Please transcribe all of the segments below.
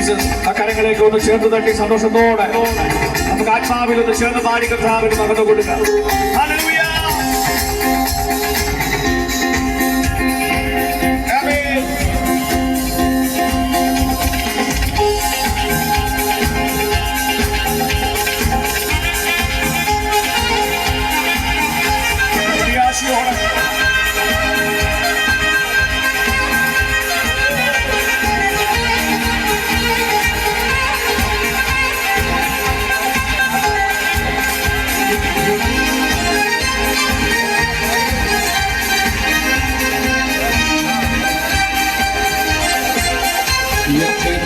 Jesus. ആ കരങ്ങളേക്ക് ഒന്ന് ചേർത്ത് തട്ടി സന്തോഷത്തോടെ നമുക്ക് ആത്മാവിൽ ഒന്ന് ചേർന്ന് പാടി കർത്താവിന് മഹത്വം കൊടുക്കാം. ഹല്ലേലൂയ.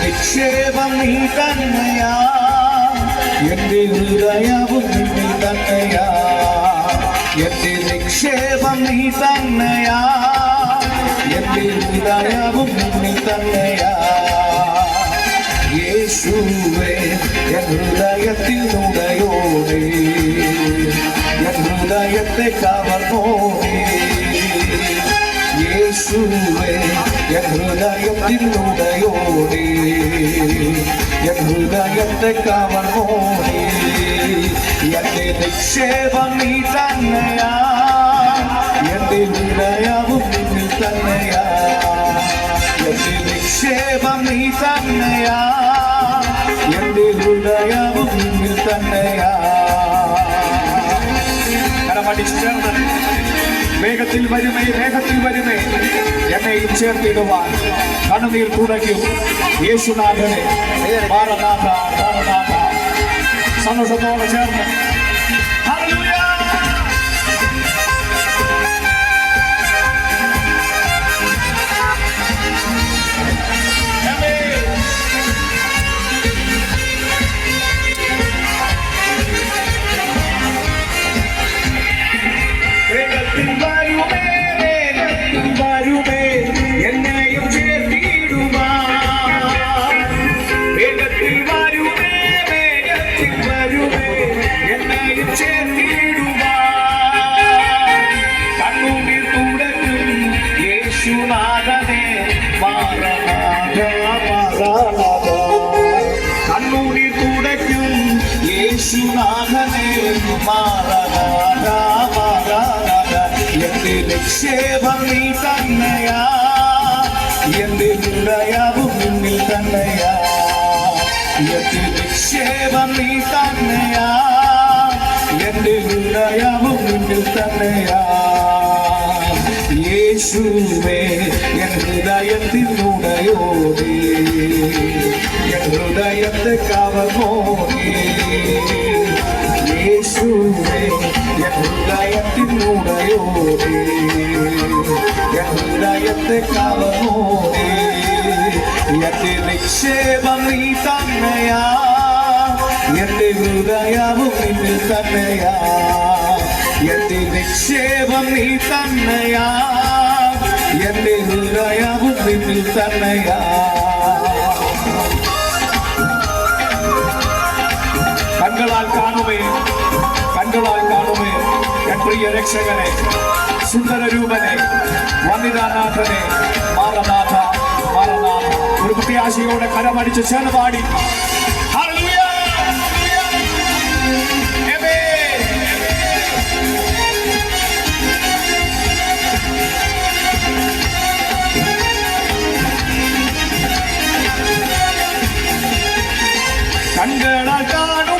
നിക്ഷേപം നീ തന്നെയാ, എന്റെ ഹൃദയവും നീ തന്നെയാ. എന്റെ നിക്ഷേപം നീ തന്നെയാ, എന്റെ ഹൃദയവും നീ തന്നെയാ. യേശുവേ എൻ ഹൃദയത്തിൽ നുടയോടെ, എൻ ഹൃദയത്തെ കവർന്നോടെ. യേശുവേ എൻ ഹൃദയത്തിനുടയോടെ, എൻ ഹൃദയത്തെ കവർന്നോടെ. എന്റെ നിക്ഷേപം നീ തന്നെയാ, എന്റെ ഹൃദയവും നീ തന്നെയാ. എന്റെ നിക്ഷേപം നീ തന്നെയാ, എന്റെ ഹൃദയവും നീ തന്നെയാ. വേഗത്തിൽ വരുമേ, വേഗത്തിൽ വരുമേ, എന്നെയും ചേർത്തിടുവാൻ കണ്ണുനീർ തുടയ്ക്കും യേശുനാഥനെ. മാറനാഥ മാറനാഥ സന്തോഷത്തോടെ ചേർന്ന് ഹല്ലേലൂയ. കണ്ണൂരിൽ തുടയ്ക്കും യേശുനാഥനെ മാറനാഥ മാറനാഥ. എന്റെ നിക്ഷേപം നീ തന്നെയാ, എന്റെ ഹൃദയവും നിന്നിൽ തന്നെയാ. എന്റെ നിക്ഷേപം നീ തന്നെയാ, എന്റെ ഹൃദയവും നിന്നിൽ തന്നെയാ. യേശുവേ എൻ ഹൃദയത്തിനുടയോടെ, എൻ ഹൃദയത്തെ കവർന്നോടെ. യേശുവേ എൻ ഹൃദയത്തിനുടയോടെ, എൻ ഹൃദയത്തെ കവർന്നോടെ. എന്റെ നിക്ഷേപം നീ തന്നെയാ, എന്റെ ഹൃദയവും നിന്നിൽ തന്നെയാ. എന്റെ നിക്ഷേപം നീ തന്നെയാ, എന്റെ ഹൃദയവും നിന്നിൽ തന്നെയാ. കണ്ണുകളാൽ കാണുമേ, കണ്ണുകളാൽ കാണുമേ എൻ പ്രിയ രക്ഷകനെ, സുന്ദരരൂപനെ, വനിതാനാഥനെ. Maranatha Maranatha. ഒരു പ്രത്യാശയോടെ കരമടിച്ച് ചേർന്ന് പാടി ഹല്ലേലൂയ. കണ്ണുകളാൽ കാണും